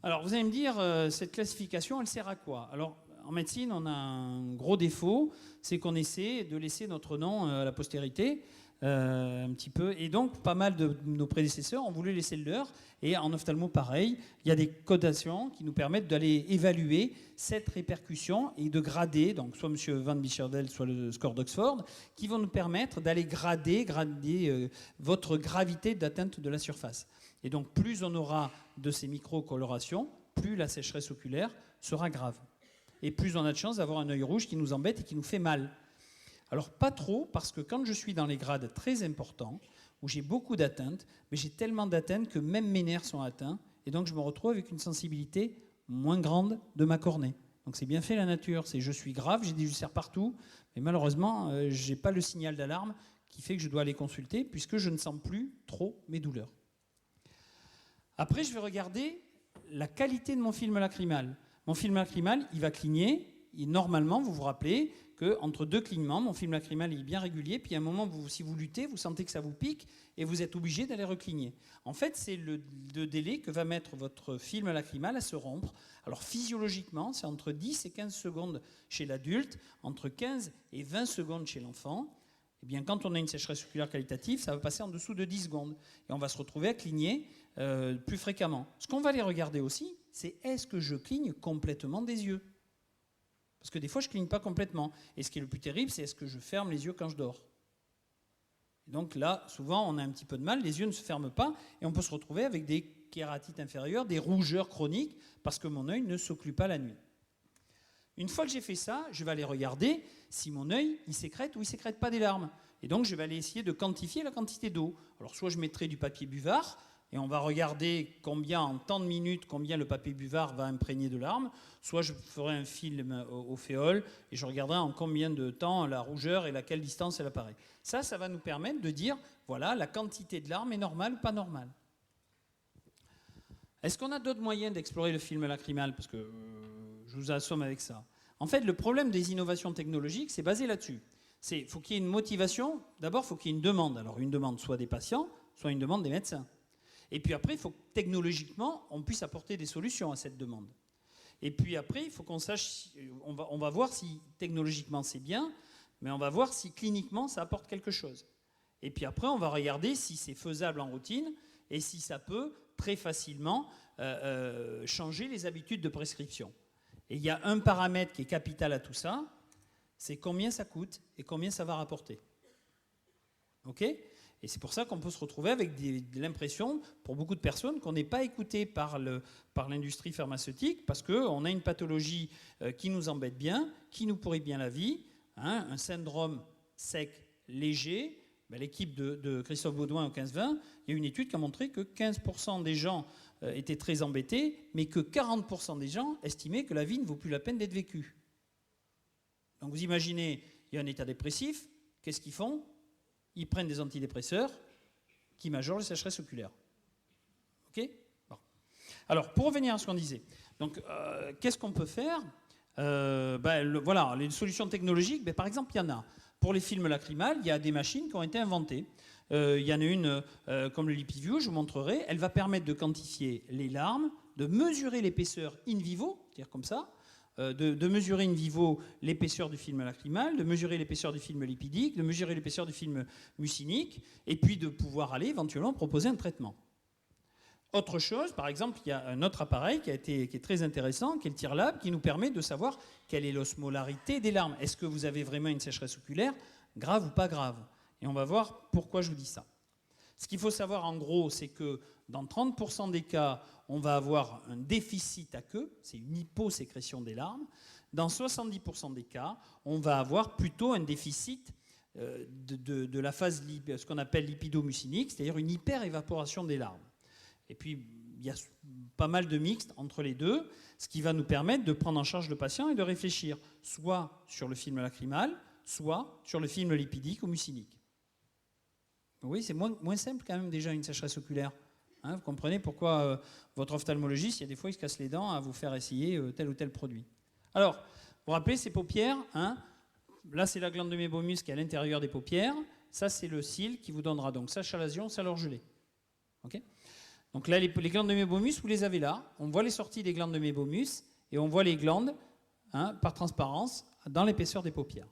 A: Alors vous allez me dire, cette classification, elle sert à quoi? Alors en médecine, on a un gros défaut, c'est qu'on essaie de laisser notre nom à la postérité, un petit peu, et donc pas mal de nos prédécesseurs ont voulu laisser le leur, et en ophtalmo pareil, il y a des codations qui nous permettent d'aller évaluer cette répercussion et de grader, donc soit M. Van Bicherdel, soit le score d'Oxford, qui vont nous permettre d'aller grader votre gravité d'atteinte de la surface. Et donc plus on aura de ces microcolorations, plus la sécheresse oculaire sera grave. Et plus on a de chances d'avoir un œil rouge qui nous embête et qui nous fait mal. Alors pas trop, parce que quand je suis dans les grades très importants, où j'ai beaucoup d'atteintes, mais j'ai tellement d'atteintes que même mes nerfs sont atteints, et donc je me retrouve avec une sensibilité moins grande de ma cornée. Donc c'est bien fait la nature, c'est je suis grave, j'ai des ulcères partout, mais malheureusement, je n'ai pas le signal d'alarme qui fait que je dois aller consulter, puisque je ne sens plus trop mes douleurs. Après, je vais regarder la qualité de mon film lacrymal. Mon film lacrymal, il va cligner. Et normalement, vous vous rappelez qu'entre deux clignements, mon film lacrymal est bien régulier. Puis à un moment, si vous luttez, vous sentez que ça vous pique et vous êtes obligé d'aller recligner. En fait, c'est le délai que va mettre votre film lacrymal à se rompre. Alors physiologiquement, c'est entre 10 et 15 secondes chez l'adulte, entre 15 et 20 secondes chez l'enfant. Eh bien, quand on a une sécheresse oculaire qualitative, ça va passer en dessous de 10 secondes. Et on va se retrouver à cligner plus fréquemment. Ce qu'on va aller regarder aussi, c'est est-ce que je cligne complètement des yeux? Parce que des fois, je ne cligne pas complètement. Et ce qui est le plus terrible, c'est est-ce que je ferme les yeux quand je dors? Et donc là, souvent, on a un petit peu de mal, les yeux ne se ferment pas, et on peut se retrouver avec des kératites inférieures, des rougeurs chroniques, parce que mon œil ne s'occlue pas la nuit. Une fois que j'ai fait ça, je vais aller regarder si mon œil, il sécrète ou il ne sécrète pas des larmes. Et donc, je vais aller essayer de quantifier la quantité d'eau. Alors, soit je mettrai du papier buvard, et on va regarder combien, en tant de minutes, combien le papier buvard va imprégner de larmes, soit je ferai un film au féol, et je regarderai en combien de temps la rougeur et à quelle distance elle apparaît. Ça va nous permettre de dire, voilà, la quantité de larmes est normale ou pas normale. Est-ce qu'on a d'autres moyens d'explorer le film lacrymal? Parce que je vous assomme avec ça. En fait, le problème des innovations technologiques, c'est basé là-dessus. Il faut qu'il y ait une motivation. D'abord, il faut qu'il y ait une demande. Alors, une demande soit des patients, soit une demande des médecins. Et puis après, il faut que technologiquement, on puisse apporter des solutions à cette demande. Et puis après, il faut qu'on sache, on va voir si technologiquement c'est bien, mais on va voir si cliniquement ça apporte quelque chose. Et puis après, on va regarder si c'est faisable en routine et si ça peut très facilement changer les habitudes de prescription. Et il y a un paramètre qui est capital à tout ça, c'est combien ça coûte et combien ça va rapporter. OK ? Et c'est pour ça qu'on peut se retrouver avec l'impression, pour beaucoup de personnes, qu'on n'est pas écouté par l'industrie pharmaceutique parce qu'on a une pathologie qui nous embête bien, qui nous pourrit bien la vie, hein, un syndrome sec léger. Ben, l'équipe de Christophe Baudouin au 15-20, il y a une étude qui a montré que 15% des gens étaient très embêtés, mais que 40% des gens estimaient que la vie ne vaut plus la peine d'être vécue. Donc vous imaginez, il y a un état dépressif, qu'est-ce qu'ils font ? Ils prennent des antidépresseurs qui majorent la sécheresse oculaire. OK ? Bon. Alors, pour revenir à ce qu'on disait, donc, qu'est-ce qu'on peut faire ? Voilà, les solutions technologiques, par exemple, il y en a. Pour les films lacrymales, il y a des machines qui ont été inventées. Il y en a une, comme le LipiView, je vous montrerai, elle va permettre de quantifier les larmes, de mesurer l'épaisseur in vivo, c'est-à-dire comme ça, de mesurer in vivo l'épaisseur du film lacrymal, de mesurer l'épaisseur du film lipidique, de mesurer l'épaisseur du film mucinique, et puis de pouvoir aller éventuellement proposer un traitement. Autre chose, par exemple, il y a un autre appareil qui est très intéressant, qui est le TearLab, qui nous permet de savoir quelle est l'osmolarité des larmes. Est-ce que vous avez vraiment une sécheresse oculaire, grave ou pas grave? Et on va voir pourquoi je vous dis ça. Ce qu'il faut savoir en gros, c'est que dans 30% des cas, on va avoir un déficit aqueux, c'est une hyposécrétion des larmes. Dans 70% des cas, on va avoir plutôt un déficit de la phase, ce qu'on appelle lipido-mucinique, c'est-à-dire une hyperévaporation des larmes. Et puis, il y a pas mal de mixtes entre les deux, ce qui va nous permettre de prendre en charge le patient et de réfléchir soit sur le film lacrymal, soit sur le film lipidique ou mucinique. Oui, c'est moins simple quand même déjà une sécheresse oculaire. Hein, vous comprenez pourquoi votre ophtalmologiste, il y a des fois, il se casse les dents à vous faire essayer tel ou tel produit. Alors, vous vous rappelez ces paupières, hein, là, c'est la glande de mébomus qui est à l'intérieur des paupières. Ça, c'est le cil qui vous donnera donc sa chalazion, sa lorgelée. Okay, donc là, les glandes de mébomus, vous les avez là. On voit les sorties des glandes de mébomus et on voit les glandes par transparence dans l'épaisseur des paupières.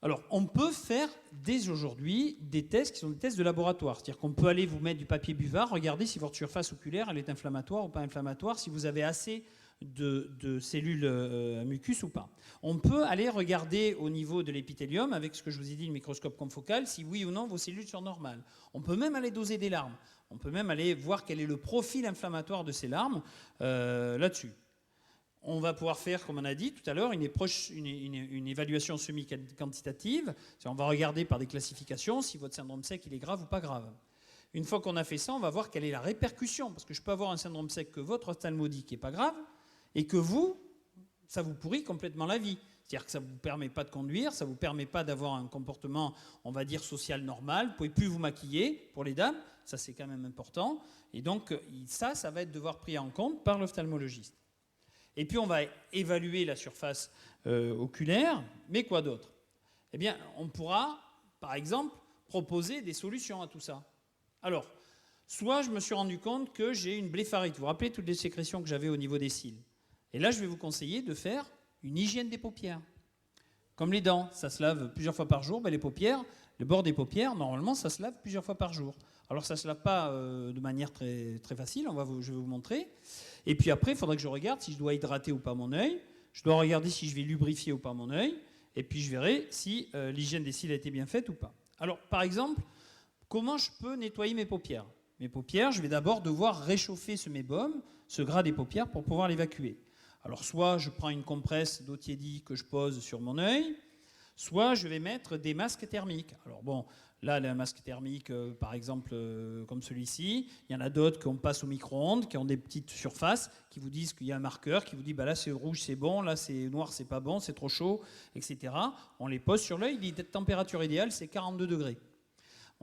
A: Alors, on peut faire dès aujourd'hui des tests qui sont des tests de laboratoire. C'est-à-dire qu'on peut aller vous mettre du papier buvard, regarder si votre surface oculaire elle est inflammatoire ou pas inflammatoire, si vous avez assez de cellules à mucus ou pas. On peut aller regarder au niveau de l'épithélium, avec ce que je vous ai dit, le microscope confocal, si oui ou non vos cellules sont normales. On peut même aller doser des larmes. On peut même aller voir quel est le profil inflammatoire de ces larmes là-dessus. On va pouvoir faire, comme on a dit tout à l'heure, une évaluation semi-quantitative. On va regarder par des classifications si votre syndrome sec il est grave ou pas grave. Une fois qu'on a fait ça, on va voir quelle est la répercussion. Parce que je peux avoir un syndrome sec que votre ophtalmo dit qui n'est pas grave et que vous, ça vous pourrit complètement la vie. C'est-à-dire que ça ne vous permet pas de conduire, ça ne vous permet pas d'avoir un comportement, on va dire, social normal. Vous ne pouvez plus vous maquiller pour les dames, ça c'est quand même important. Et donc ça va être devoir pris en compte par l'ophtalmologiste. Et puis on va évaluer la surface oculaire, mais quoi d'autre? Eh bien, on pourra, par exemple, proposer des solutions à tout ça. Alors, soit je me suis rendu compte que j'ai une blépharite. Vous vous rappelez toutes les sécrétions que j'avais au niveau des cils? Et là, je vais vous conseiller de faire une hygiène des paupières. Comme les dents, ça se lave plusieurs fois par jour, ben les paupières, le bord des paupières, normalement, ça se lave plusieurs fois par jour. Alors, ça ne se lave pas de manière très, très facile, je vais vous montrer. Et puis après, il faudra que je regarde si je dois hydrater ou pas mon œil. Je dois regarder si je vais lubrifier ou pas mon œil. Et puis, je verrai si l'hygiène des cils a été bien faite ou pas. Alors, par exemple, comment je peux nettoyer mes paupières? Mes paupières, je vais d'abord devoir réchauffer ce mébum, ce gras des paupières, pour pouvoir l'évacuer. Alors, soit je prends une compresse d'eau tiédie que je pose sur mon œil, soit je vais mettre des masques thermiques. Alors bon, là, les masques thermiques, par exemple, comme celui-ci, il y en a d'autres qu'on passe au micro-ondes, qui ont des petites surfaces, qui vous disent qu'il y a un marqueur, qui vous dit, bah là c'est rouge, c'est bon, là c'est noir, c'est pas bon, c'est trop chaud, etc. On les pose sur l'œil, la température idéale, c'est 42 degrés.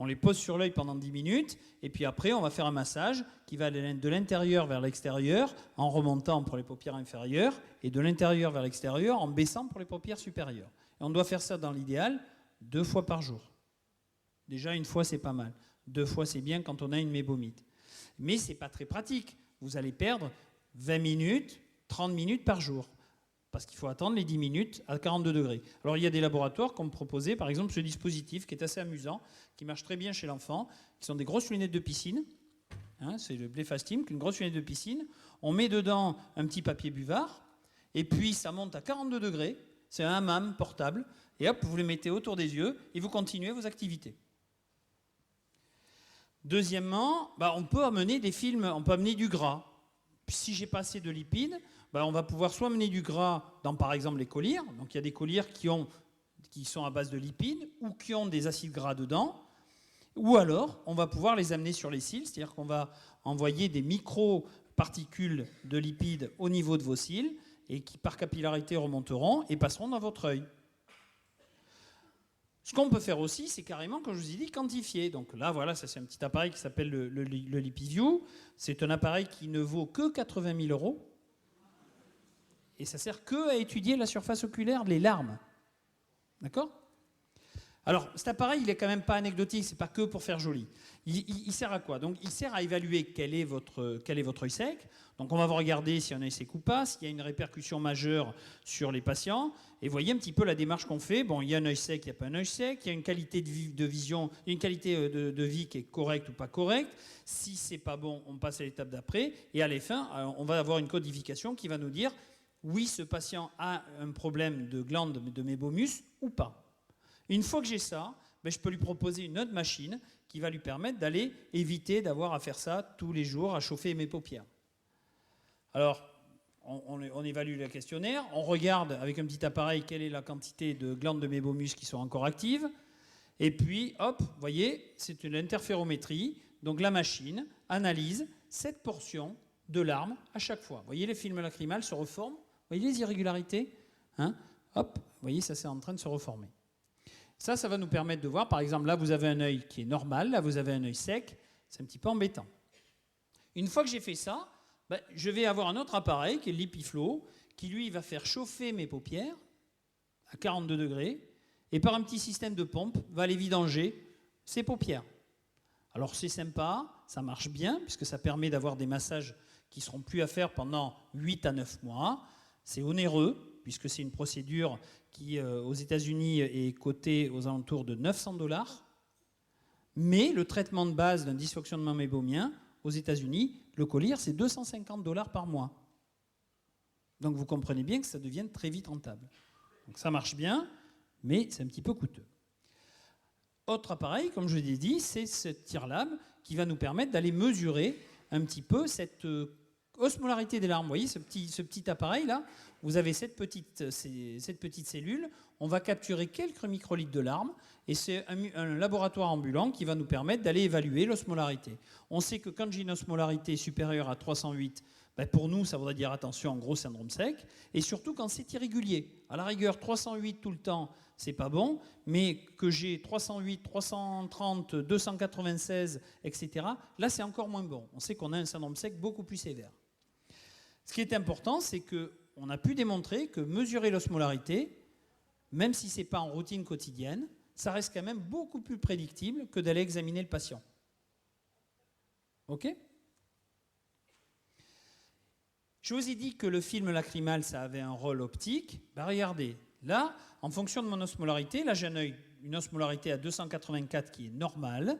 A: On les pose sur l'œil pendant 10 minutes, et puis après, on va faire un massage qui va de l'intérieur vers l'extérieur, en remontant pour les paupières inférieures, et de l'intérieur vers l'extérieur, en baissant pour les paupières supérieures. Et on doit faire ça dans l'idéal 2 fois par jour. Déjà, 1 fois, c'est pas mal. 2 fois, c'est bien quand on a une mébomite. Mais ce n'est pas très pratique. Vous allez perdre 20 minutes, 30 minutes par jour. Parce qu'il faut attendre les 10 minutes à 42 degrés. Alors, il y a des laboratoires qui ont proposé, par exemple, ce dispositif qui est assez amusant, qui marche très bien chez l'enfant, qui sont des grosses lunettes de piscine. C'est le Blefastim, une grosse lunette de piscine. On met dedans un petit papier buvard, et puis ça monte à 42 degrés. C'est un hammam portable. Et hop, vous le mettez autour des yeux, et vous continuez vos activités. Deuxièmement, on peut amener des films, on peut amener du gras. Si j'ai pas assez de lipides, on va pouvoir soit amener du gras dans, par exemple, les collyres. Donc, il y a des collyres qui sont à base de lipides ou qui ont des acides gras dedans. Ou alors, on va pouvoir les amener sur les cils, c'est-à-dire qu'on va envoyer des micro-particules de lipides au niveau de vos cils et qui, par capillarité, remonteront et passeront dans votre œil. Ce qu'on peut faire aussi, c'est carrément, comme je vous ai dit, quantifier. Donc là, voilà, ça c'est un petit appareil qui s'appelle le LipiView. C'est un appareil qui ne vaut que 80 000 €. Et ça sert que à étudier la surface oculaire, les larmes. D'accord ? Alors, cet appareil, il n'est quand même pas anecdotique, c'est pas que pour faire joli. Il sert à quoi? Donc, il sert à évaluer quel est votre œil sec. Donc, on va regarder si un œil sec ou pas, s'il y a une répercussion majeure sur les patients. Et voyez un petit peu la démarche qu'on fait. Bon, il y a un œil sec, il n'y a pas un œil sec. Il y a une qualité de vision, une qualité de vie qui est correcte ou pas correcte. Si c'est pas bon, on passe à l'étape d'après. Et à la fin, on va avoir une codification qui va nous dire oui, ce patient a un problème de glande de mébomus ou pas. Une fois que j'ai ça, je peux lui proposer une autre machine qui va lui permettre d'aller éviter d'avoir à faire ça tous les jours, à chauffer mes paupières. Alors, on évalue le questionnaire, on regarde avec un petit appareil quelle est la quantité de glandes de mébomus qui sont encore actives, et puis, hop, vous voyez, c'est une interférométrie, donc la machine analyse cette portion de larmes à chaque fois. Vous voyez, les films lacrymales se reforment, vous voyez les irrégularités, hop, vous voyez, ça c'est en train de se reformer. Ça va nous permettre de voir, par exemple, là vous avez un œil qui est normal, là vous avez un œil sec, c'est un petit peu embêtant. Une fois que j'ai fait ça, je vais avoir un autre appareil qui est le LipiFlow, qui lui va faire chauffer mes paupières, à 42 degrés et par un petit système de pompe va aller vidanger ses paupières. Alors c'est sympa, ça marche bien puisque ça permet d'avoir des massages qui ne seront plus à faire pendant 8 à 9 mois. C'est onéreux puisque c'est une procédure qui aux États-Unis est cotée aux alentours de 900$. Mais le traitement de base d'un dysfonctionnement mébomien aux États-Unis, le collier, c'est 250$ par mois. Donc vous comprenez bien que ça devient très vite rentable. Donc ça marche bien, mais c'est un petit peu coûteux. Autre appareil, comme je l'ai dit, c'est ce Tearlab qui va nous permettre d'aller mesurer un petit peu cette osmolarité des larmes. Vous voyez ce petit appareil-là, vous avez cette petite cellule, on va capturer quelques microlitres de larmes et c'est un laboratoire ambulant qui va nous permettre d'aller évaluer l'osmolarité. On sait que quand j'ai une osmolarité supérieure à 308, ben pour nous, ça voudrait dire attention, en gros syndrome sec, et surtout quand c'est irrégulier. À la rigueur, 308 tout le temps, c'est pas bon, mais que j'ai 308, 330, 296, etc., là, c'est encore moins bon. On sait qu'on a un syndrome sec beaucoup plus sévère. Ce qui est important, c'est qu'on a pu démontrer que mesurer l'osmolarité, même si ce n'est pas en routine quotidienne, ça reste quand même beaucoup plus prédictible que d'aller examiner le patient. OK ? Je vous ai dit que le film lacrymal, ça avait un rôle optique. Ben regardez, là, en fonction de mon osmolarité, là j'ai une osmolarité à 284 qui est normale.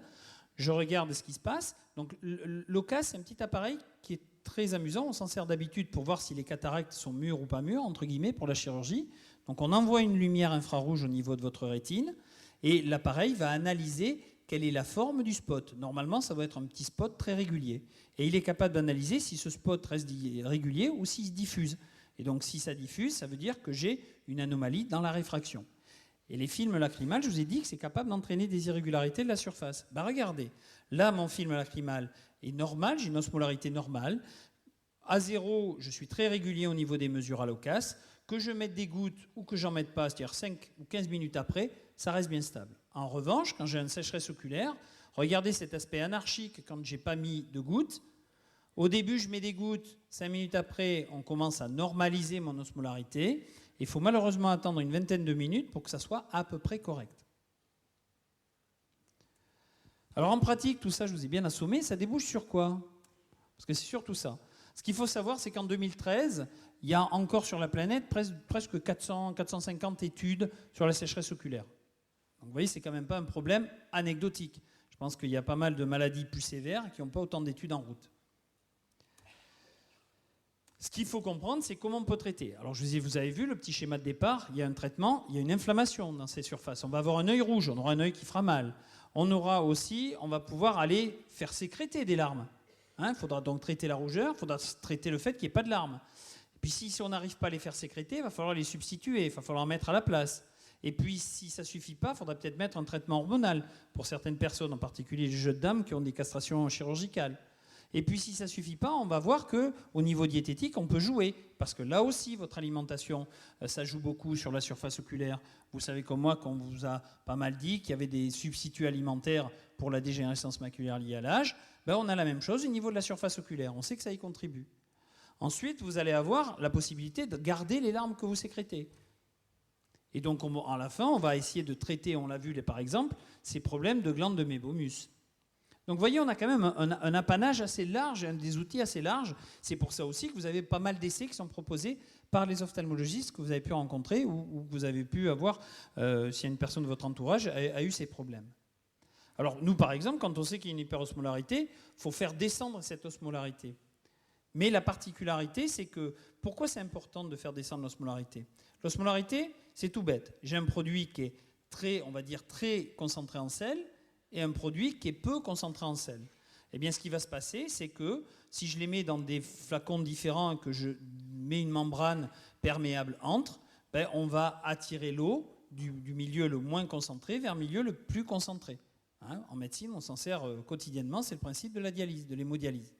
A: Je regarde ce qui se passe. Donc l'OCAS, c'est un petit appareil qui est très amusant. On s'en sert d'habitude pour voir si les cataractes sont mûres ou pas mûres, entre guillemets, pour la chirurgie. Donc on envoie une lumière infrarouge au niveau de votre rétine et l'appareil va analyser quelle est la forme du spot. Normalement, ça doit être un petit spot très régulier. Et il est capable d'analyser si ce spot reste régulier ou s'il se diffuse. Et donc, si ça diffuse, ça veut dire que j'ai une anomalie dans la réfraction. Et les films lacrymales, je vous ai dit que c'est capable d'entraîner des irrégularités de la surface. Ben regardez, là, mon film lacrymal est normal, j'ai une osmolarité normale. À 0, je suis très régulier au niveau des mesures à l'OCAS. Que je mette des gouttes ou que j'en mette pas, c'est-à-dire 5 ou 15 minutes après, ça reste bien stable. En revanche, quand j'ai une sécheresse oculaire, regardez cet aspect anarchique quand j'ai pas mis de gouttes. Au début, je mets des gouttes, 5 minutes après, on commence à normaliser mon osmolarité. Il faut malheureusement attendre une vingtaine de minutes pour que ça soit à peu près correct. Alors en pratique, tout ça, je vous ai bien assommé, ça débouche sur quoi? Parce que c'est surtout ça. Ce qu'il faut savoir, c'est qu'en 2013, il y a encore sur la planète presque 400, 450 études sur la sécheresse oculaire. Donc vous voyez, c'est quand même pas un problème anecdotique. Je pense qu'il y a pas mal de maladies plus sévères qui n'ont pas autant d'études en route. Ce qu'il faut comprendre, c'est comment on peut traiter. Alors vous avez vu le petit schéma de départ, il y a un traitement, il y a une inflammation dans ces surfaces. On va avoir un œil rouge, on aura un œil qui fera mal. On aura aussi, on va pouvoir aller faire sécréter des larmes. Il faudra donc traiter la rougeur, il faudra traiter le fait qu'il n'y ait pas de larmes. Et puis si on n'arrive pas à les faire sécréter, il va falloir les substituer, il va falloir en mettre à la place. Et puis si ça ne suffit pas, il faudra peut-être mettre un traitement hormonal pour certaines personnes, en particulier les jeunes dames qui ont des castrations chirurgicales. Et puis si ça ne suffit pas, on va voir qu'au niveau diététique, on peut jouer. Parce que là aussi, votre alimentation, ça joue beaucoup sur la surface oculaire. Vous savez comme moi qu'on vous a pas mal dit qu'il y avait des substituts alimentaires pour la dégénérescence maculaire liée à l'âge. Ben, on a la même chose au niveau de la surface oculaire. On sait que ça y contribue. Ensuite, vous allez avoir la possibilité de garder les larmes que vous sécrétez. Et donc, à la fin, on va essayer de traiter, on l'a vu par exemple, ces problèmes de glandes de mébomus. Donc vous voyez, on a quand même un apanage assez large, des outils assez larges. C'est pour ça aussi que vous avez pas mal d'essais qui sont proposés par les ophtalmologistes que vous avez pu rencontrer ou que vous avez pu avoir, si une personne de votre entourage a eu ces problèmes. Alors nous, par exemple, quand on sait qu'il y a une hyperosmolarité, il faut faire descendre cette osmolarité. Mais la particularité, c'est que, pourquoi c'est important de faire descendre l'osmolarité? L'osmolarité, c'est tout bête. J'ai un produit qui est très, on va dire, très concentré en sel, et un produit qui est peu concentré en sel. Eh bien, ce qui va se passer, c'est que si je les mets dans des flacons différents et que je mets une membrane perméable entre, ben, on va attirer l'eau du milieu le moins concentré vers le milieu le plus concentré. En médecine, on s'en sert quotidiennement, c'est le principe de la dialyse, de l'hémodialyse.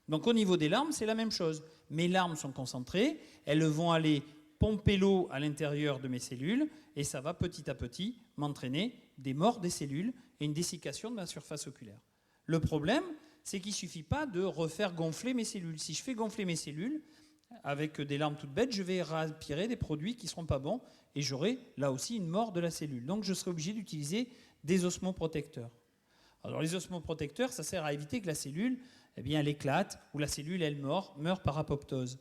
A: Donc au niveau des larmes, c'est la même chose. Mes larmes sont concentrées, elles vont aller pomper l'eau à l'intérieur de mes cellules et ça va petit à petit m'entraîner des morts des cellules et une dessiccation de ma surface oculaire. Le problème, c'est qu'il ne suffit pas de refaire gonfler mes cellules. Si je fais gonfler mes cellules, avec des larmes toutes bêtes, je vais aspirer des produits qui ne seront pas bons et j'aurai là aussi une mort de la cellule. Donc je serai obligé d'utiliser des osmoprotecteurs. Alors les osmoprotecteurs, ça sert à éviter que la cellule, eh bien, elle éclate ou la cellule, elle meurt par apoptose.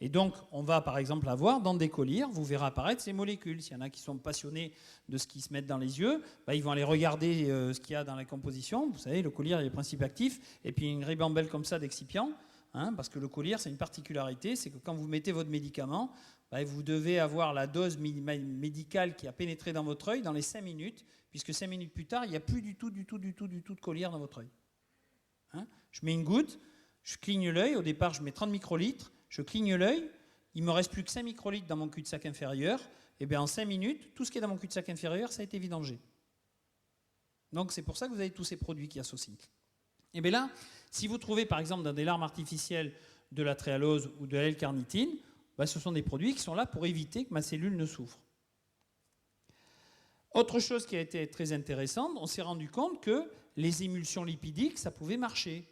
A: Et donc, on va par exemple avoir dans des collyres, vous verrez apparaître ces molécules. S'il y en a qui sont passionnés de ce qu'ils se mettent dans les yeux, ils vont aller regarder ce qu'il y a dans la composition. Vous savez, le collyre, il y a les principes actifs, et puis une ribambelle comme ça d'excipients. Parce que le collyre, c'est une particularité, c'est que quand vous mettez votre médicament, vous devez avoir la dose médicale qui a pénétré dans votre œil dans les 5 minutes, puisque 5 minutes plus tard, il n'y a plus du tout de collyre dans votre œil. Je mets une goutte, je cligne l'œil, au départ je mets 30 microlitres, je cligne l'œil, il ne me reste plus que 5 microlitres dans mon cul-de-sac inférieur, et bien en 5 minutes, tout ce qui est dans mon cul-de-sac inférieur, ça a été vidangé. Donc c'est pour ça que vous avez tous ces produits qui associent. Et bien là, si vous trouvez par exemple dans des larmes artificielles de la tréhalose ou de la L-carnitine, ce sont des produits qui sont là pour éviter que ma cellule ne souffre. Autre chose qui a été très intéressante, on s'est rendu compte que les émulsions lipidiques, ça pouvait marcher.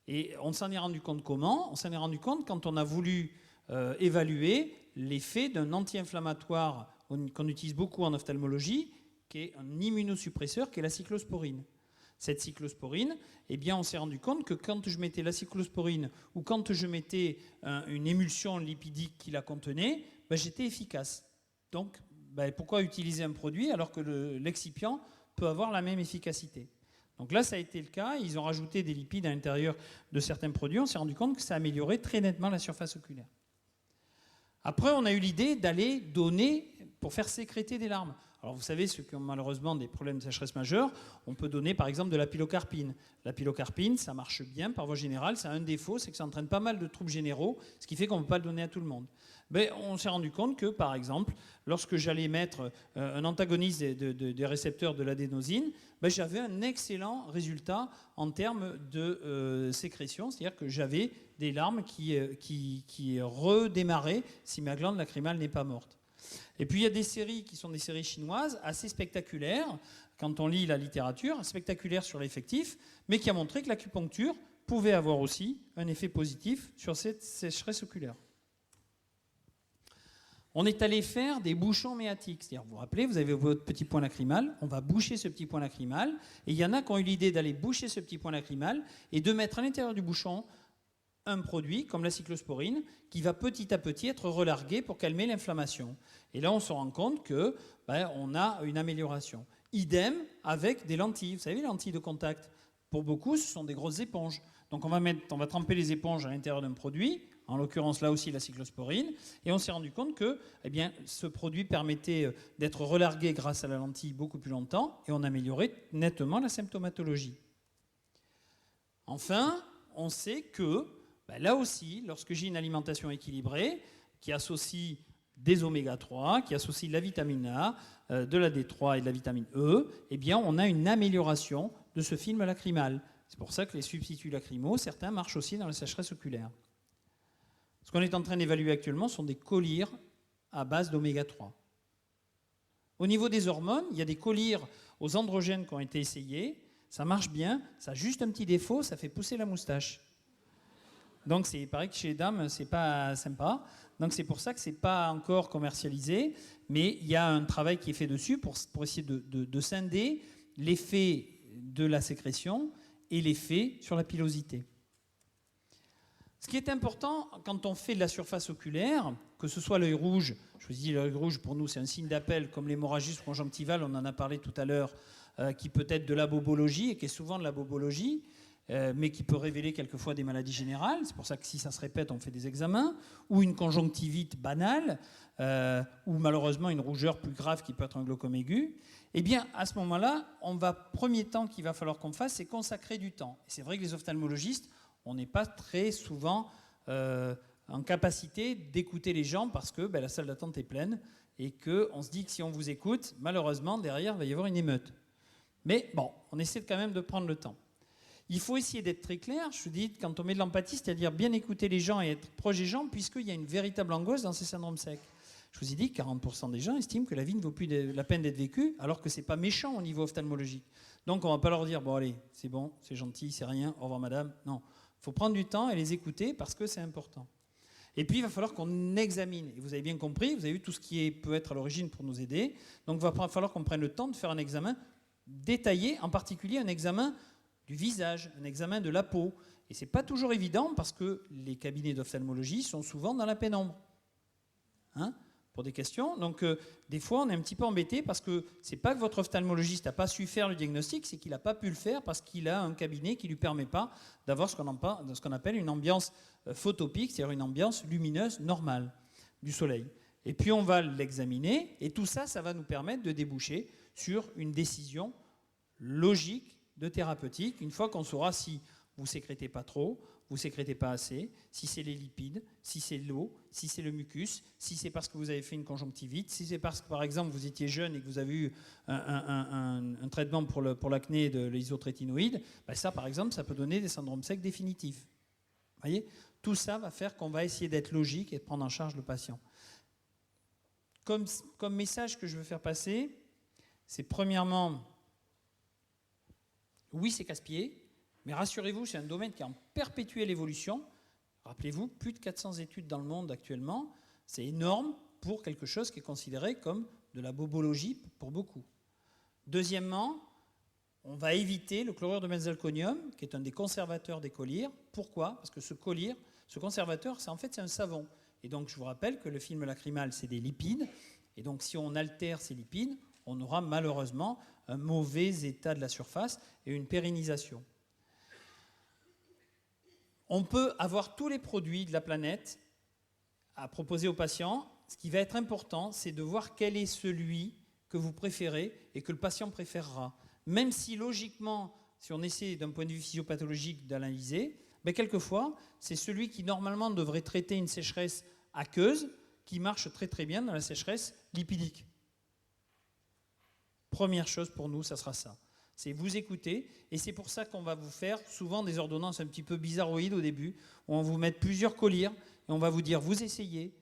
A: Et on s'en est rendu compte comment? On s'en est rendu compte quand on a voulu évaluer l'effet d'un anti-inflammatoire qu'on utilise beaucoup en ophtalmologie, qui est un immunosuppresseur, qui est la cyclosporine. Cette cyclosporine, eh bien, on s'est rendu compte que quand je mettais la cyclosporine ou quand je mettais une émulsion lipidique qui la contenait, j'étais efficace. Donc, pourquoi utiliser un produit alors que l'excipient peut avoir la même efficacité? Donc là, ça a été le cas. Ils ont rajouté des lipides à l'intérieur de certains produits. On s'est rendu compte que ça améliorait très nettement la surface oculaire. Après, on a eu l'idée d'aller donner pour faire sécréter des larmes. Alors vous savez, ceux qui ont malheureusement des problèmes de sécheresse majeure, on peut donner par exemple de la pilocarpine. La pilocarpine, ça marche bien par voie générale. Ça a un défaut, c'est que ça entraîne pas mal de troubles généraux, ce qui fait qu'on ne peut pas le donner à tout le monde. Mais on s'est rendu compte que, par exemple, lorsque j'allais mettre un antagoniste des récepteurs de l'adénosine, j'avais un excellent résultat en termes de sécrétion, c'est-à-dire que j'avais des larmes qui redémarraient si ma glande lacrymale n'est pas morte. Et puis il y a des séries qui sont des séries chinoises assez spectaculaires, quand on lit la littérature, spectaculaires sur l'effectif, mais qui a montré que l'acupuncture pouvait avoir aussi un effet positif sur cette sécheresse oculaire. On est allé faire des bouchons méatiques. C'est-à-dire, vous vous rappelez, vous avez votre petit point lacrymal, on va boucher ce petit point lacrymal, et il y en a qui ont eu l'idée d'aller boucher ce petit point lacrymal et de mettre à l'intérieur du bouchon un produit comme la cyclosporine qui va petit à petit être relargué pour calmer l'inflammation. Et là, on se rend compte que on a une amélioration. Idem avec des lentilles. Vous savez, les lentilles de contact, pour beaucoup, ce sont des grosses éponges. Donc on va tremper les éponges à l'intérieur d'un produit, en l'occurrence là aussi la cyclosporine, et on s'est rendu compte que ce produit permettait d'être relargué grâce à la lentille beaucoup plus longtemps, et on améliorait nettement la symptomatologie. Enfin, on sait que là aussi, lorsque j'ai une alimentation équilibrée, qui associe des oméga 3, qui associe de la vitamine A, de la D3 et de la vitamine E, on a une amélioration de ce film lacrymal. C'est pour ça que les substituts lacrymaux, certains marchent aussi dans la sécheresse oculaire. Ce qu'on est en train d'évaluer actuellement sont des collyres à base d'oméga 3. Au niveau des hormones, il y a des collyres aux androgènes qui ont été essayés. Ça marche bien, ça a juste un petit défaut, ça fait pousser la moustache. Donc il paraît que chez les dames, c'est pas sympa. Donc c'est pour ça que c'est pas encore commercialisé, mais il y a un travail qui est fait dessus pour essayer de scinder l'effet de la sécrétion et l'effet sur la pilosité. Ce qui est important quand on fait de la surface oculaire, que ce soit l'œil rouge, je vous dis l'œil rouge pour nous c'est un signe d'appel comme l'hémorragie conjonctivale, on en a parlé tout à l'heure, qui peut être de la bobologie et qui est souvent de la bobologie, mais qui peut révéler quelquefois des maladies générales, c'est pour ça que si ça se répète on fait des examens, ou une conjonctivite banale, ou malheureusement une rougeur plus grave qui peut être un glaucome aigu, eh bien à ce moment-là, premier temps qu'il va falloir qu'on fasse, c'est consacrer du temps. Et c'est vrai que les ophtalmologistes, on n'est pas très souvent en capacité d'écouter les gens parce que la salle d'attente est pleine et qu'on se dit que si on vous écoute, malheureusement, derrière, il va y avoir une émeute. Mais bon, on essaie quand même de prendre le temps. Il faut essayer d'être très clair. Je vous dis, quand on met de l'empathie, c'est-à-dire bien écouter les gens et être proche des gens, puisqu'il y a une véritable angoisse dans ces syndromes secs. Je vous ai dit que 40% des gens estiment que la vie ne vaut plus la peine d'être vécue, alors que ce n'est pas méchant au niveau ophtalmologique. Donc on ne va pas leur dire, bon allez, c'est bon, c'est gentil, c'est rien, au revoir madame. Non, il faut prendre du temps et les écouter parce que c'est important. Et puis, il va falloir qu'on examine. Et vous avez bien compris, vous avez vu tout ce qui peut être à l'origine pour nous aider. Donc, il va falloir qu'on prenne le temps de faire un examen détaillé, en particulier un examen du visage, un examen de la peau. Et ce n'est pas toujours évident parce que les cabinets d'ophtalmologie sont souvent dans la pénombre. Hein, pour des questions. Donc, des fois, on est un petit peu embêté parce que ce n'est pas que votre ophtalmologiste n'a pas su faire le diagnostic, c'est qu'il n'a pas pu le faire parce qu'il a un cabinet qui ne lui permet pas d'avoir ce qu'on appelle une ambiance photopique, c'est-à-dire une ambiance lumineuse normale du soleil. Et puis, on va l'examiner et tout ça, ça va nous permettre de déboucher sur une décision logique de thérapeutique, une fois qu'on saura si vous ne sécrétez pas trop, vous ne sécrétez pas assez, si c'est les lipides, si c'est l'eau, si c'est le mucus, si c'est parce que vous avez fait une conjonctivite, si c'est parce que, par exemple, vous étiez jeune et que vous avez eu un traitement pour l'acné de l'isotrétinoïde, ben ça, par exemple, ça peut donner des syndromes secs définitifs. Vous voyez ? Tout ça va faire qu'on va essayer d'être logique et de prendre en charge le patient. Comme message que je veux faire passer, c'est premièrement, oui, c'est casse-pied, mais rassurez-vous, c'est un domaine qui est en perpétuelle évolution. Rappelez-vous, plus de 400 études dans le monde actuellement, c'est énorme pour quelque chose qui est considéré comme de la bobologie pour beaucoup. Deuxièmement, on va éviter le chlorure de benzalconium, qui est un des conservateurs des collyres. Pourquoi ? Parce que ce conservateur, c'est un savon. Et donc, je vous rappelle que le film lacrymal, c'est des lipides. Et donc, si on altère ces lipides, on aura malheureusement un mauvais état de la surface et une pérennisation. On peut avoir tous les produits de la planète à proposer aux patients. Ce qui va être important, c'est de voir quel est celui que vous préférez et que le patient préférera. Même si logiquement, si on essaie d'un point de vue physiopathologique d'analyser, ben quelquefois, c'est celui qui normalement devrait traiter une sécheresse aqueuse qui marche très très bien dans la sécheresse lipidique. Première chose pour nous, ça sera ça. C'est vous écouter, et c'est pour ça qu'on va vous faire souvent des ordonnances un petit peu bizarroïdes au début, où on va vous mettre plusieurs collyres, et on va vous dire, vous essayez,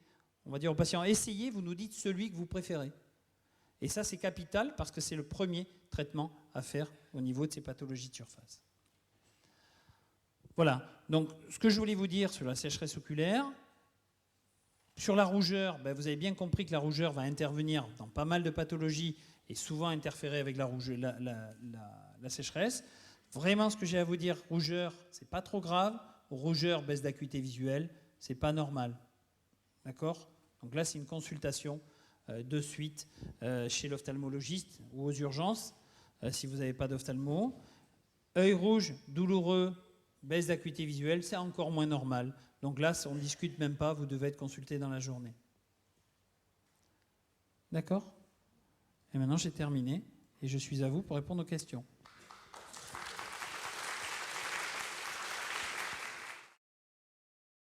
A: on va dire au patient, essayez, vous nous dites celui que vous préférez. Et ça, c'est capital, parce que c'est le premier traitement à faire au niveau de ces pathologies de surface. Voilà, donc ce que je voulais vous dire sur la sécheresse oculaire, sur la rougeur, ben, vous avez bien compris que la rougeur va intervenir dans pas mal de pathologies, et souvent interférer avec la sécheresse. Vraiment, ce que j'ai à vous dire, rougeur, c'est pas trop grave. Rougeur, baisse d'acuité visuelle, c'est pas normal. D'accord ? Donc là, c'est une consultation de suite chez l'ophtalmologiste ou aux urgences, si vous n'avez pas d'ophtalmo. Œil rouge, douloureux, baisse d'acuité visuelle, c'est encore moins normal. Donc là, on ne discute même pas, vous devez être consulté dans la journée. D'accord ? Et maintenant, j'ai terminé et je suis à vous pour répondre aux questions.